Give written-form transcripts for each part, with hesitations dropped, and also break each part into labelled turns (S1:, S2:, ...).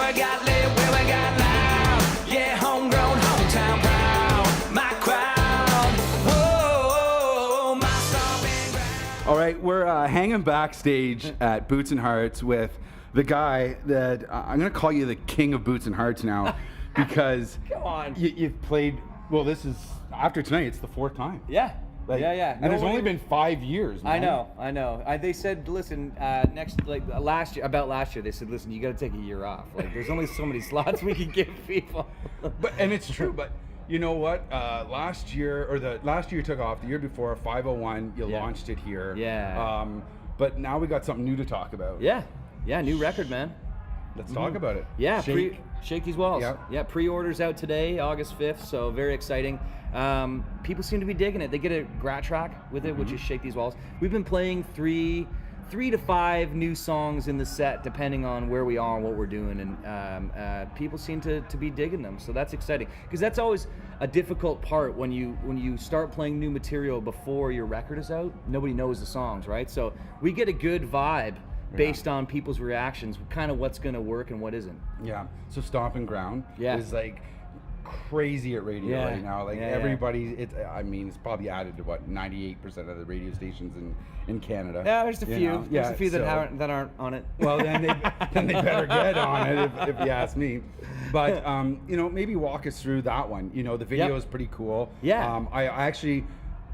S1: where we got lit, where we got loud. Yeah, homegrown, hometown proud. My crowd. Whoa, my stomping ground.
S2: All right, we're hanging backstage at Boots and Hearts with the guy that I'm going to call you the king of Boots and Hearts now because
S3: Come on.
S2: You've played, well, this is, after tonight, it's the fourth time.
S3: Yeah.
S2: Like,
S3: yeah.
S2: And it's only been 5 years, man.
S3: I know. They said, listen, last year, they said, listen, you got to take a year off. Like, there's only so many slots we can give people.
S2: And it's true, but you know what? Last year you took off. The year before, 501, you launched it here.
S3: Yeah.
S2: But now we got something new to talk about.
S3: Yeah, new record, man.
S2: Let's talk about it.
S3: Yeah,
S2: Shake
S3: These Walls.
S2: Yep.
S3: Yeah, pre-orders out today, August 5th, so very exciting. People seem to be digging it. They get a grat track with it, which is Shake These Walls. We've been playing three to five new songs in the set, depending on where we are and what we're doing, and people seem to be digging them, so that's exciting. Because that's always a difficult part when you start playing new material before your record is out. Nobody knows the songs, right? So we get a good vibe based on people's reactions, kind of what's going to work and what isn't.
S2: Yeah. So Stomping Ground is like crazy at radio right now. Like everybody, it's probably added to what 98% of the radio stations in Canada.
S3: Yeah, there's a few. There's a few that aren't on it.
S2: Well, then they better get on it if you ask me. But maybe walk us through that one. The video is pretty cool.
S3: Yeah.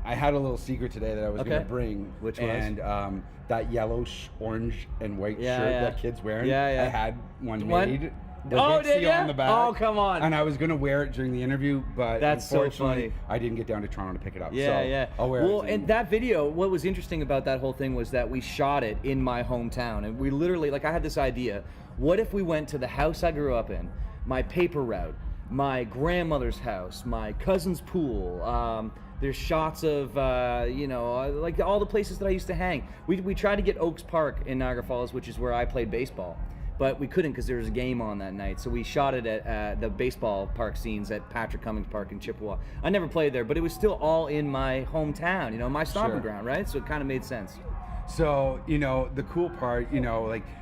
S2: I had a little secret today that I was going to bring.
S3: Which was?
S2: And that yellow, orange, and white shirt that kid's wearing.
S3: Yeah.
S2: I had one made.
S3: Did you?
S2: On the back.
S3: Oh, come on.
S2: And I was going to wear it during the interview, but
S3: that's so
S2: unfortunately,
S3: funny.
S2: I didn't get down to Toronto to pick it up.
S3: Yeah.
S2: I'll wear it.
S3: Well, and that video, what was interesting about that whole thing was that we shot it in my hometown. And we literally, I had this idea. What if we went to the house I grew up in, my paper route, my grandmother's house, my cousin's pool, there's shots of, all the places that I used to hang. We tried to get Oaks Park in Niagara Falls, which is where I played baseball. But we couldn't because there was a game on that night. So we shot it at the baseball park scenes at Patrick Cummings Park in Chippewa. I never played there, but it was still all in my hometown, my stomping ground, right? So it kind of made sense.
S2: So, the cool part,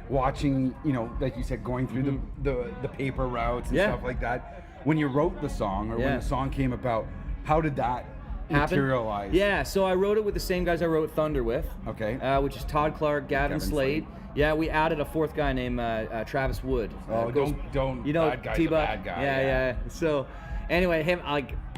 S2: watching, like you said, going through the paper routes and stuff like that. When you wrote the song or when the song came about, how did that materialize?
S3: Yeah, so I wrote it with the same guys I wrote Thunder with.
S2: Okay.
S3: Which is Todd Clark, Gavin Slade. Yeah, we added a fourth guy named Travis Wood.
S2: Oh, don't.
S3: Bad
S2: guy's a bad guy.
S3: Yeah. So, anyway,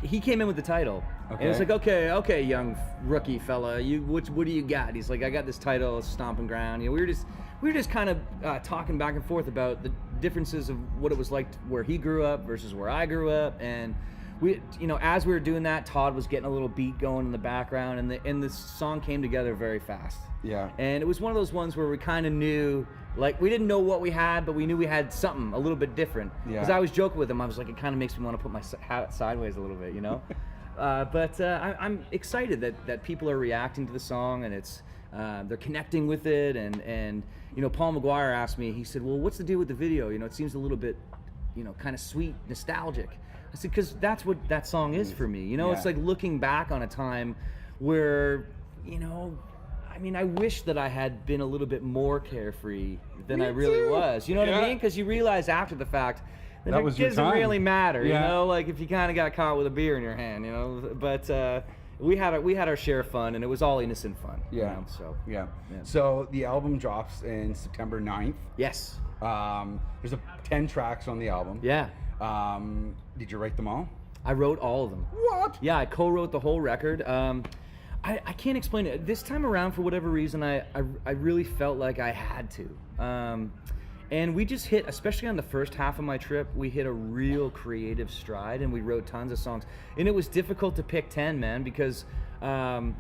S3: he came in with the title.
S2: Okay.
S3: And it's like, okay, young rookie fella, what do you got? He's like, I got this title, Stomping Ground. We were just kind of talking back and forth about the differences of what it was like where he grew up versus where I grew up, and we, as we were doing that, Todd was getting a little beat going in the background, and the song came together very fast.
S2: Yeah. And
S3: it was one of those ones where we kind of knew, we didn't know what we had, but we knew we had something a little bit different. Yeah. Because I was joking with him, I was like, it kind of makes me want to put my hat sideways a little bit, But I'm excited that people are reacting to the song, and it's they're connecting with it, and Paul McGuire asked me, he said, well, what's the deal with the video? It seems a little bit, kind of sweet, nostalgic. I said, because that's what that song is for me. It's like looking back on a time where, I wish that I had been a little bit more carefree than I really was. You know what I mean? Because you realize after the fact that it doesn't really matter. If you kind of got caught with a beer in your hand, But we had our share of fun, and it was all innocent fun.
S2: Yeah. So the album drops in September 9th.
S3: Yes.
S2: There's 10 tracks on the album.
S3: Yeah.
S2: Did you write them all?
S3: I wrote all of them.
S2: What?
S3: Yeah, I co-wrote the whole record. I can't explain it. This time around, for whatever reason, I really felt like I had to. And we just hit, especially on the first half of my trip, we hit a real creative stride, and we wrote tons of songs. And it was difficult to pick 10, man, because I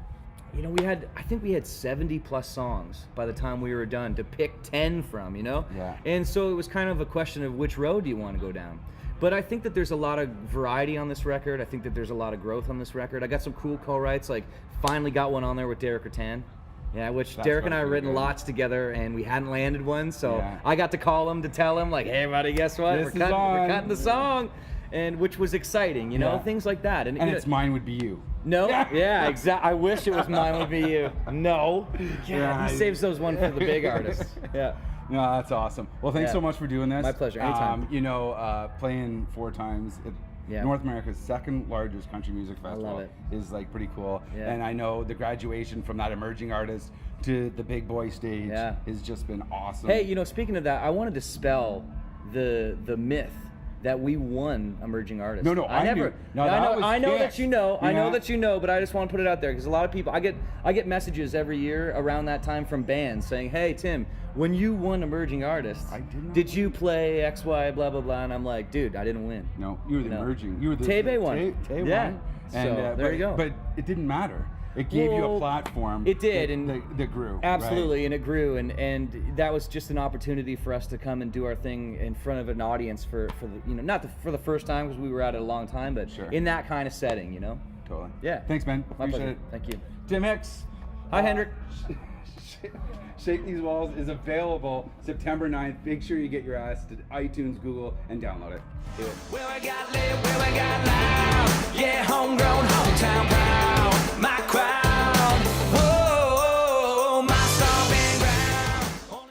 S3: think we had 70 plus songs by the time we were done to pick 10 from,
S2: Yeah.
S3: And so it was kind of a question of which road do you want to go down. But I think that there's a lot of variety on this record. I think that there's a lot of growth on this record. I got some cool co-writes, finally got one on there with Derek Rattan. Yeah, which Derek and I have written lots together, and we hadn't landed one, so I got to call him to tell him, hey, buddy, guess what? We're cutting the song. And which was exciting, things like that. And
S2: it's Mine Would Be You.
S3: No, yeah, exactly. I wish it was Mine Would Be You. No. Yeah, he saves those one for the big artists. Yeah.
S2: No, that's awesome. Well, thanks
S3: Yeah.
S2: so much for doing this.
S3: My pleasure. Anytime.
S2: Playing 4 times.
S3: Yeah.
S2: North America's second largest country music festival
S3: it.
S2: is like pretty cool.
S3: Yeah.
S2: And I know the graduation from that emerging artist to the big boy stage
S3: Yeah.
S2: has just been awesome.
S3: Hey, speaking of that, I want to dispel the myth that we won emerging artist.
S2: No,
S3: I never.
S2: knew. No, that was
S3: I know that
S2: Hicks.
S3: you know. I know
S2: Yeah.
S3: that you know, but I just want to put it out there because a lot of people. I get messages every year around that time from bands saying, "Hey Tim, when you won emerging artist,
S2: I did not
S3: did you play X, Y, blah blah blah?" And I'm like, "Dude, I didn't win."
S2: No, you were the emerging. You were the
S3: Tebe won.
S2: Tay
S3: Yeah.
S2: won. And,
S3: So, there you go.
S2: But it didn't matter. It gave you a
S3: Well,
S2: platform.
S3: it did,
S2: that,
S3: and
S2: that grew.
S3: Absolutely,
S2: right?
S3: and it grew, and that was just an opportunity for us to come and do our thing in front of an audience for the not for the first time because we were at it a long time, but
S2: Sure.
S3: in that kind of setting,
S2: Totally.
S3: Yeah.
S2: Thanks, man.
S3: My
S2: Appreciate
S3: pleasure.
S2: it.
S3: Thank you.
S2: Tim Hicks.
S3: Hi, Hendrik.
S2: Shake These Walls is available September 9th. Make sure you get your ass to iTunes, Google, and download it. Do it.
S1: Well, we got lit, well, we got loud. Yeah, homegrown.